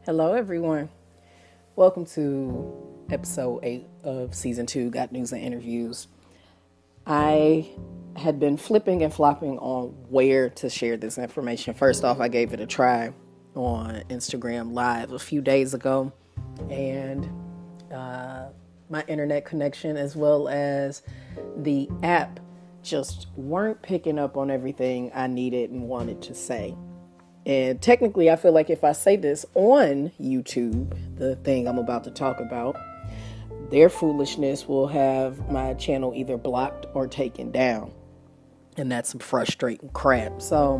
Hello, everyone. Welcome to episode 8 of season 2, Got News and Interviews. I had been flipping and flopping on where to share this information. First off, I gave it a try on Instagram Live a few days ago, and my internet connection as well as the app just weren't picking up on everything I needed and wanted to say. And technically, I feel like if I say this on YouTube, the thing I'm about to talk about, their foolishness will have my channel either blocked or taken down. And that's some frustrating crap. So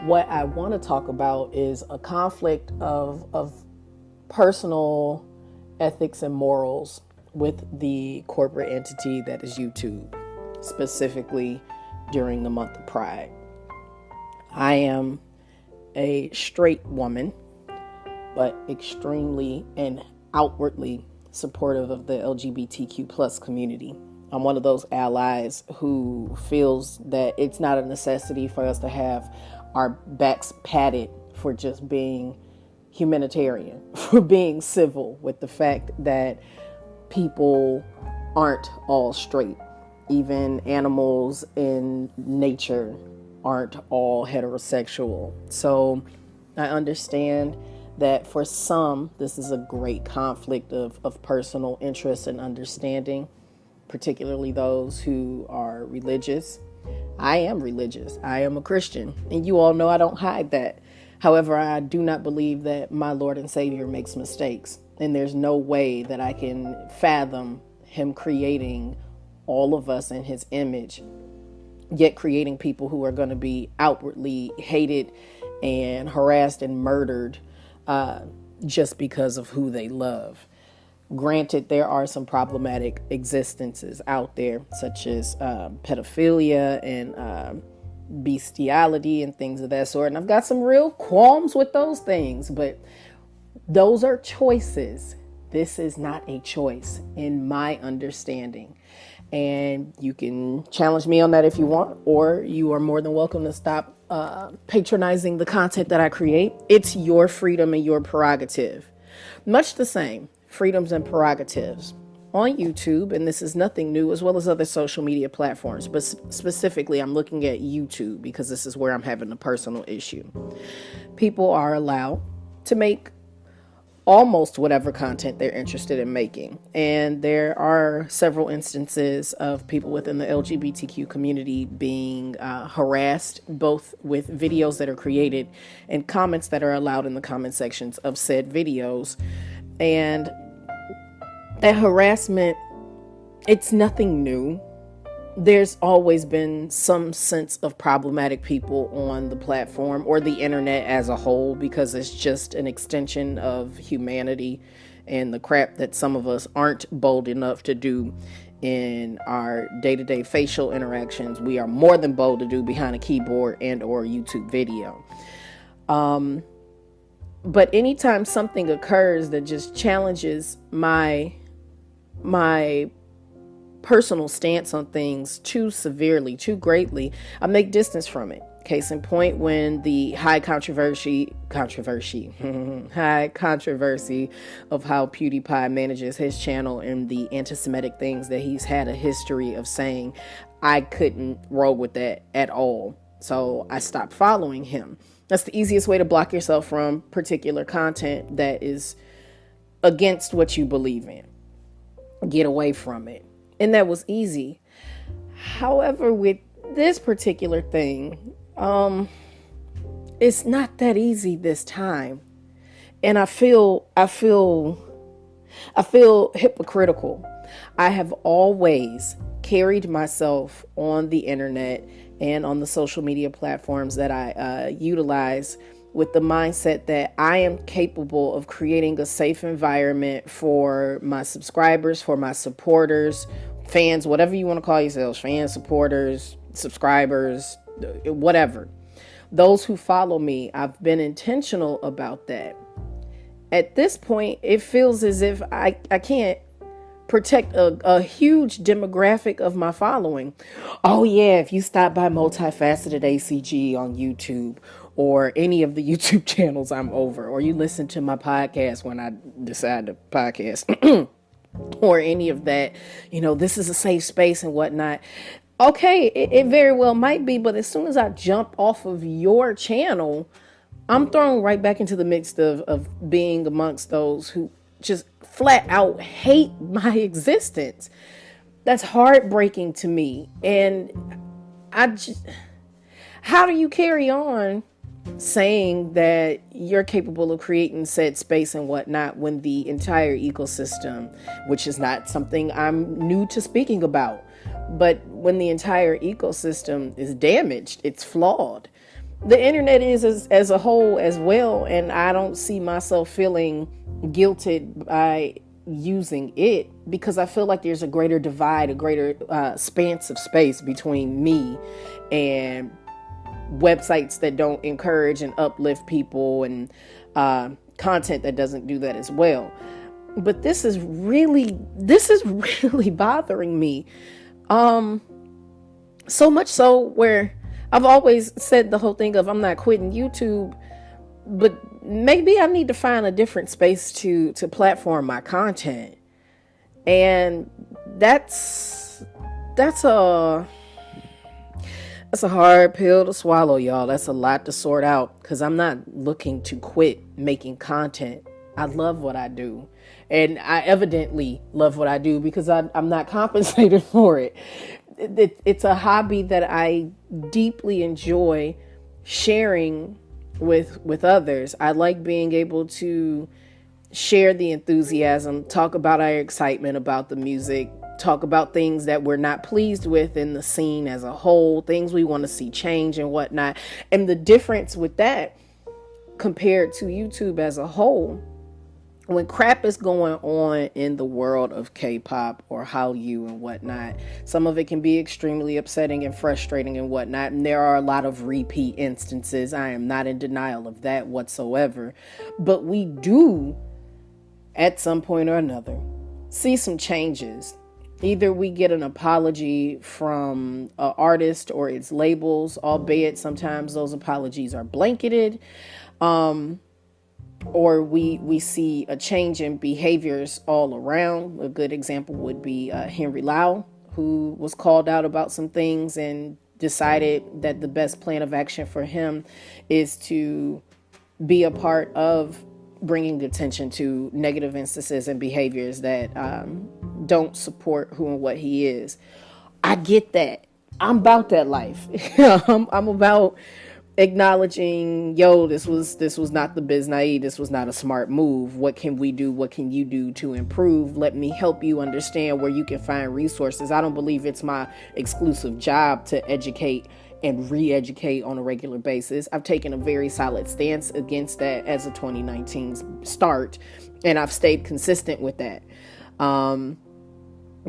what I want to talk about is a conflict of personal ethics and morals with the corporate entity that is YouTube, specifically during the month of Pride. I am a straight woman, but extremely and outwardly supportive of the LGBTQ plus community. I'm one of those allies who feels that it's not a necessity for us to have our backs patted for just being humanitarian, for being civil with the fact that people aren't all straight. Even animals in nature aren't all heterosexual. So I understand that for some, this is a great conflict of personal interest and understanding, particularly those who are religious. I am religious. I am a Christian, and you all know I don't hide that. However, I do not believe that my Lord and Savior makes mistakes, and there's no way that I can fathom him creating all of us in his image, yet creating people who are going to be outwardly hated and harassed and murdered just because of who they love. Granted, there are some problematic existences out there, such as pedophilia and bestiality and things of that sort. And I've got some real qualms with those things, but those are choices. This is not a choice in my understanding. And you can challenge me on that if you want, or you are more than welcome to stop patronizing the content that I create. It's your freedom and your prerogative. Much the same, freedoms and prerogatives on YouTube, and this is nothing new, as well as other social media platforms. But specifically, I'm looking at YouTube because this is where I'm having a personal issue. People are allowed to make almost whatever content they're interested in making. And there are several instances of people within the LGBTQ community being harassed, both with videos that are created and comments that are allowed in the comment sections of said videos. And that harassment, it's nothing new. There's always been some sense of problematic people on the platform or the internet as a whole, because it's just an extension of humanity and the crap that some of us aren't bold enough to do in our day-to-day facial interactions. We are more than bold to do behind a keyboard and or YouTube video. But anytime something occurs that just challenges my personal stance on things too severely, too greatly, I make distance from it. Case in point, when the high controversy of how PewDiePie manages his channel and the anti-Semitic things that he's had a history of saying, I couldn't roll with that at all. So I stopped following him. That's the easiest way to block yourself from particular content that is against what you believe in. Get away from it. And that was easy. However, with this particular thing, it's not that easy this time. And I feel hypocritical. I have always carried myself on the internet and on the social media platforms that I utilize with the mindset that I am capable of creating a safe environment for my subscribers, for my supporters, fans, whatever you want to call yourselves, fans, supporters, subscribers, whatever. Those who follow me, I've been intentional about that. At this point, it feels as if I can't protect a huge demographic of my following. Oh yeah, if you stop by Multifaceted ACG on YouTube or any of the YouTube channels I'm over, or you listen to my podcast when I decide to podcast or any of that, this is a safe space and whatnot. Okay, it very well might be, but as soon as I jump off of your channel, I'm thrown right back into the mix of being amongst those who just flat out hate my existence. That's heartbreaking to me. And how do you carry on saying that you're capable of creating said space and whatnot when the entire ecosystem, which is not something I'm new to speaking about, but when the entire ecosystem is damaged, it's flawed. The internet is as a whole as well, and I don't see myself feeling guilted by using it because I feel like there's a greater divide, a greater span of space between me and websites that don't encourage and uplift people and content that doesn't do that as well. But this is really bothering me. So much so where I've always said the whole thing of I'm not quitting YouTube, but maybe I need to find a different space to platform my content. And that's a hard pill to swallow, y'all. That's a lot to sort out because I'm not looking to quit making content. I love what I do. And I evidently love what I do because I'm not compensated for it. It's a hobby that I deeply enjoy sharing with others. I like being able to share the enthusiasm, talk about our excitement about the music, talk about things that we're not pleased with in the scene as a whole, things we want to see change and whatnot. And the difference with that compared to YouTube as a whole, when crap is going on in the world of K-pop or Hallyu and whatnot, some of it can be extremely upsetting and frustrating and whatnot. And there are a lot of repeat instances. I am not in denial of that whatsoever. But we do, at some point or another, see some changes. Either we get an apology from an artist or its labels, albeit sometimes those apologies are blanketed. Or we see a change in behaviors all around. A good example would be Henry Lau, who was called out about some things and decided that the best plan of action for him is to be a part of bringing attention to negative instances and behaviors that don't support who and what he is. I get that. I'm about that life. I'm about acknowledging, this was not the biz naive, this was not a smart move. What can we do? What can you do to improve? Let me help you understand where you can find resources. I don't believe it's my exclusive job to educate and re-educate on a regular basis. I've taken a very solid stance against that as a 2019 start, and I've stayed consistent with that.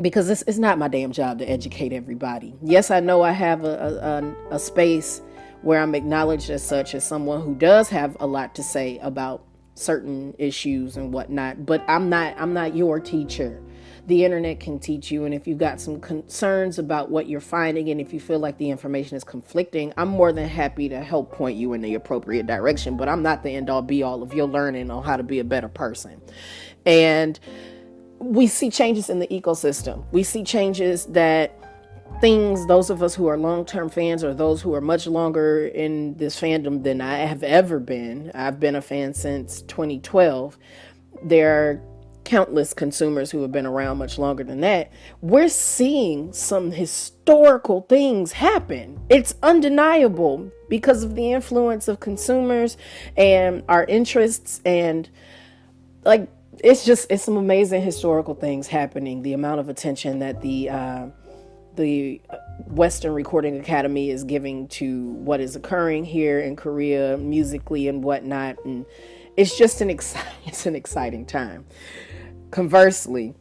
Because it's not my damn job to educate everybody. Yes, I know I have a space where I'm acknowledged as such, as someone who does have a lot to say about certain issues and whatnot, but I'm not your teacher. The internet can teach you, and if you've got some concerns about what you're finding, and if you feel like the information is conflicting, I'm more than happy to help point you in the appropriate direction, but I'm not the end all be all of your learning on how to be a better person. And we see changes in the ecosystem. We see changes that those of us who are long-term fans or those who are much longer in this fandom than I have ever been. I've been a fan since 2012. There are countless consumers who have been around much longer than that. We're seeing some historical things happen. It's undeniable because of the influence of consumers and our interests, and it's some amazing historical things happening. The amount of attention that the Western Recording Academy is giving to what is occurring here in Korea musically and whatnot, and it's just an exciting time. Conversely,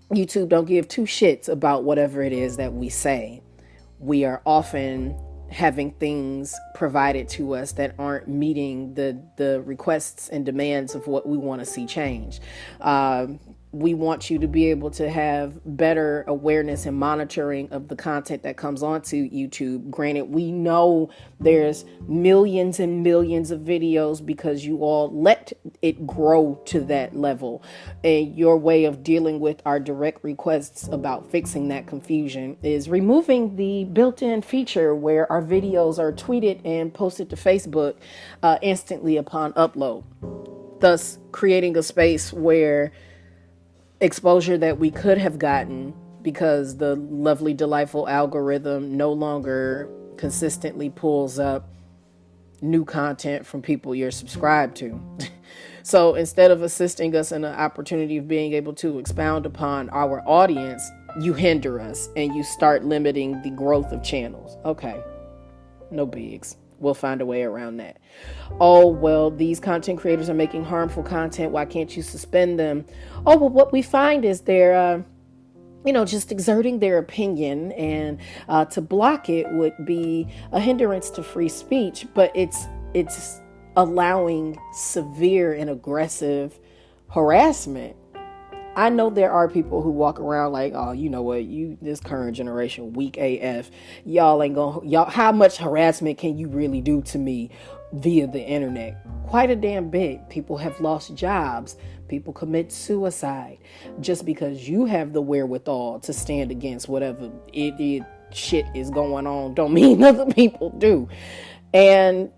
YouTube don't give two shits about whatever it is that we say. We are often having things provided to us that aren't meeting the requests and demands of what we want to see change. we want you to be able to have better awareness and monitoring of the content that comes onto YouTube. Granted, we know there's millions and millions of videos because you all let it grow to that level. And your way of dealing with our direct requests about fixing that confusion is removing the built-in feature where our videos are tweeted and posted to Facebook instantly upon upload, thus creating a space where exposure that we could have gotten, because the lovely, delightful algorithm no longer consistently pulls up new content from people you're subscribed to. So instead of assisting us in the opportunity of being able to expound upon our audience, you hinder us and you start limiting the growth of channels. Okay, no bigs. We'll find a way around that. Oh, well, these content creators are making harmful content. Why can't you suspend them? Oh, well, what we find is they're, just exerting their opinion, and to block it would be a hindrance to free speech, but it's allowing severe and aggressive harassment. I know there are people who walk around like, oh, you know what, this current generation, weak AF, how much harassment can you really do to me via the internet? Quite a damn bit. People have lost jobs. People commit suicide. Just because you have the wherewithal to stand against whatever idiot shit is going on don't mean other people do. And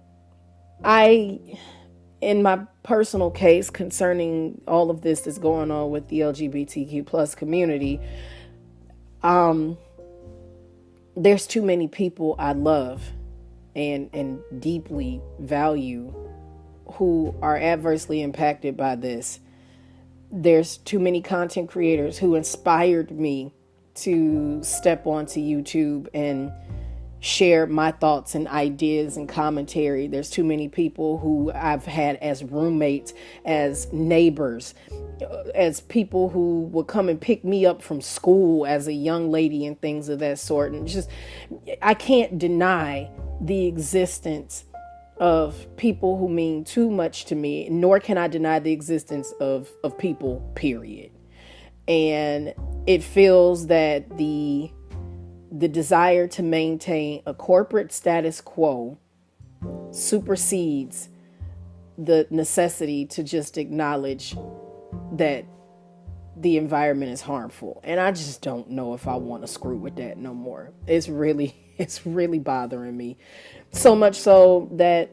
in my personal case concerning all of this that's going on with the LGBTQ plus community, there's too many people I love and deeply value who are adversely impacted by this. There's too many content creators who inspired me to step onto YouTube and share my thoughts and ideas and commentary. There's too many people who I've had as roommates, as neighbors, as people who would come and pick me up from school as a young lady and things of that sort. And just, I can't deny the existence of people who mean too much to me, nor can I deny the existence of people, period. And it feels that the desire to maintain a corporate status quo supersedes the necessity to just acknowledge that the environment is harmful. And I just don't know if I want to screw with that no more. It's really bothering me. So much so that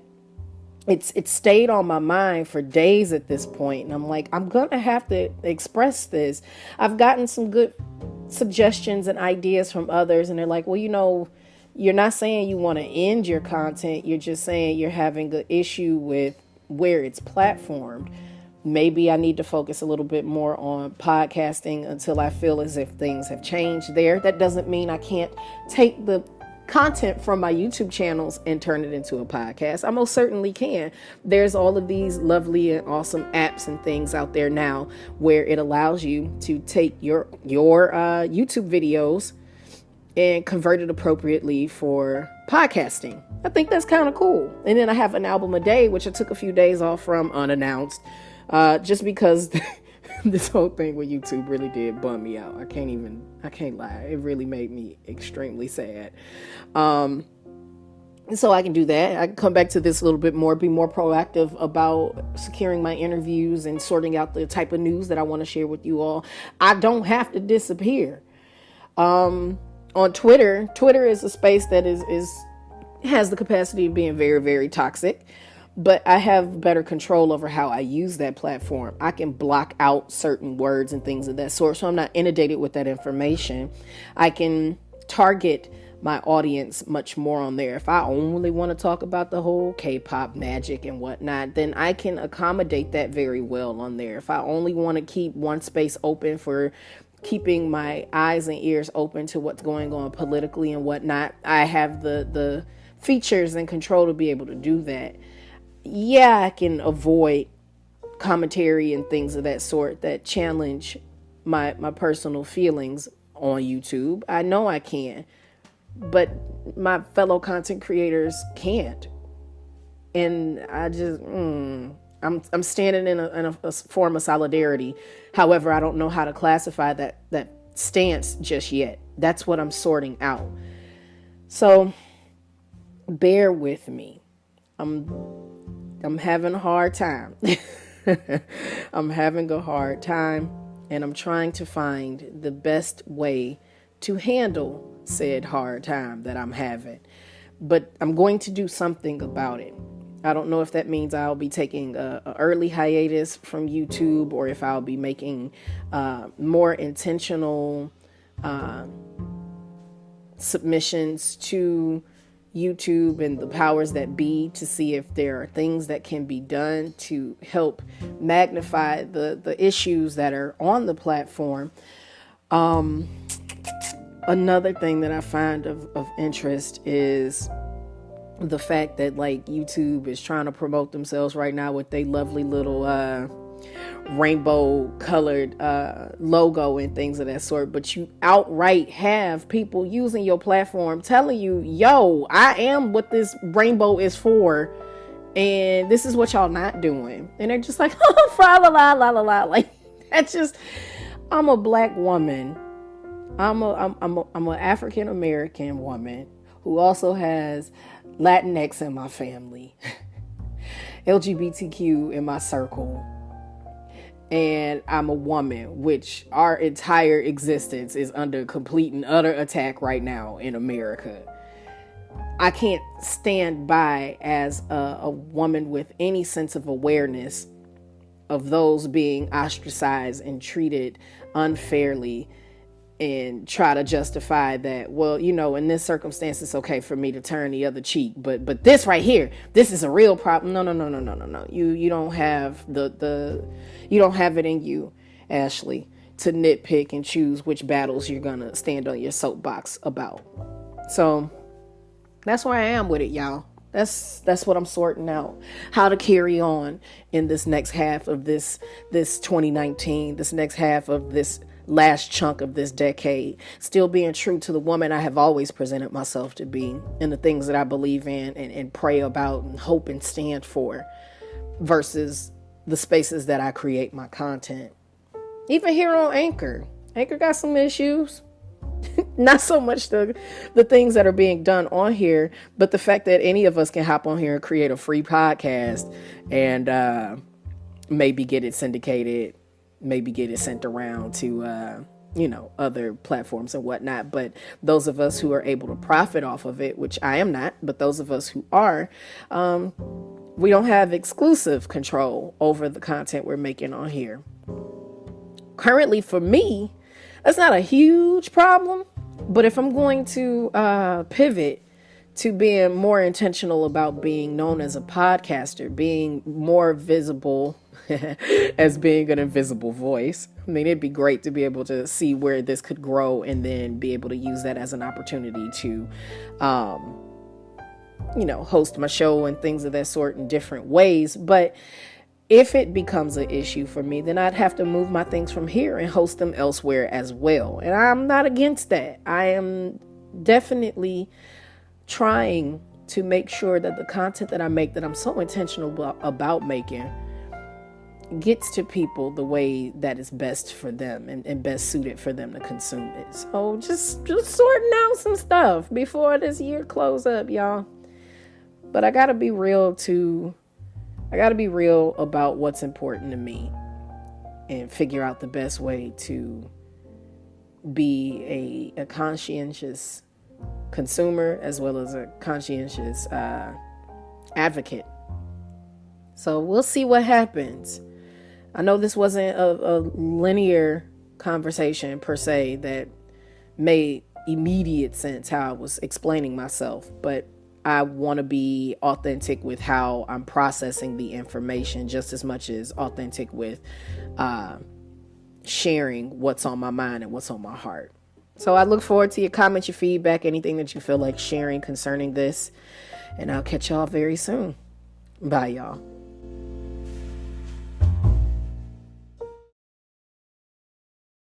it's stayed on my mind for days at this point. And I'm like, I'm going to have to express this. I've gotten some good suggestions and ideas from others, and they're like, well, you're not saying you want to end your content. You're just saying you're having an issue with where it's platformed. Maybe I need to focus a little bit more on podcasting until I feel as if things have changed there. That doesn't mean I can't take the content from my YouTube channels and turn it into a podcast. I most certainly can. There's all of these lovely and awesome apps and things out there now where it allows you to take your YouTube videos and convert it appropriately for podcasting. I think that's kind of cool. And then I have an album a day, which I took a few days off from unannounced, just because this whole thing with YouTube really did bum me out. I can't lie. It really made me extremely sad. So I can do that. I can come back to this a little bit more, be more proactive about securing my interviews and sorting out the type of news that I want to share with you all. I don't have to disappear. On Twitter is a space that has the capacity of being very, very toxic. But I have better control over how I use that platform. I can block out certain words and things of that sort, so I'm not inundated with that information. I can target my audience much more on there. If I only want to talk about the whole K-pop magic and whatnot, then I can accommodate that very well on there. If I only want to keep one space open for keeping my eyes and ears open to what's going on politically and whatnot, I have the features and control to be able to do that. Yeah, I can avoid commentary and things of that sort that challenge my personal feelings on YouTube. I know I can, but my fellow content creators can't. And I just, I'm standing in a form of solidarity. However, I don't know how to classify that stance just yet. That's what I'm sorting out. So bear with me. I'm having a hard time. I'm having a hard time, and I'm trying to find the best way to handle said hard time that I'm having. But I'm going to do something about it. I don't know if that means I'll be taking a early hiatus from YouTube, or if I'll be making more intentional submissions to YouTube and the powers that be to see if there are things that can be done to help magnify the issues that are on the platform. Another thing that I find of interest is the fact that like YouTube is trying to promote themselves right now with their lovely little rainbow colored logo and things of that sort, but you outright have people using your platform telling you, yo, I am what this rainbow is for, and this is what y'all not doing. And they're just like, oh, la la la la la. Like, that's just, I'm a black woman. I'm an African American woman who also has Latinx in my family, LGBTQ in my circle, and I'm a woman, which our entire existence is under complete and utter attack right now in America. I can't stand by as a woman with any sense of awareness of those being ostracized and treated unfairly and try to justify that, well, you know, in this circumstance, it's okay for me to turn the other cheek. But this right here, this is a real problem. No. You don't have you don't have it in you, Ashley, to nitpick and choose which battles you're going to stand on your soapbox about. So that's where I am with it, y'all. That's what I'm sorting out. How to carry on in this next half of this 2019, this next half of this last chunk of this decade, still being true to the woman I have always presented myself to be, and the things that I believe in and pray about and hope and stand for, versus the spaces that I create my content. Even here on Anchor got some issues. Not so much the things that are being done on here, but the fact that any of us can hop on here and create a free podcast and maybe get it syndicated, maybe get it sent around to other platforms and whatnot. But those of us who are able to profit off of it, which I am not, but those of us who are, we don't have exclusive control over the content we're making on here. Currently, for me, that's not a huge problem, but if I'm going to pivot to being more intentional about being known as a podcaster, being more visible as being an invisible voice, I mean, it'd be great to be able to see where this could grow and then be able to use that as an opportunity to, host my show and things of that sort in different ways. But if it becomes an issue for me, then I'd have to move my things from here and host them elsewhere as well. And I'm not against that. I am definitely trying to make sure that the content that I make, that I'm so intentional about making, gets to people the way that is best for them and best suited for them to consume it. So just sorting out some stuff before this year close up, y'all. But I gotta be real about what's important to me and figure out the best way to be a conscientious consumer as well as a conscientious advocate. So we'll see what happens. I know this wasn't a linear conversation per se that made immediate sense how I was explaining myself, but I want to be authentic with how I'm processing the information just as much as authentic with sharing what's on my mind and what's on my heart. So I look forward to your comments, your feedback, anything that you feel like sharing concerning this. And I'll catch y'all very soon. Bye, y'all.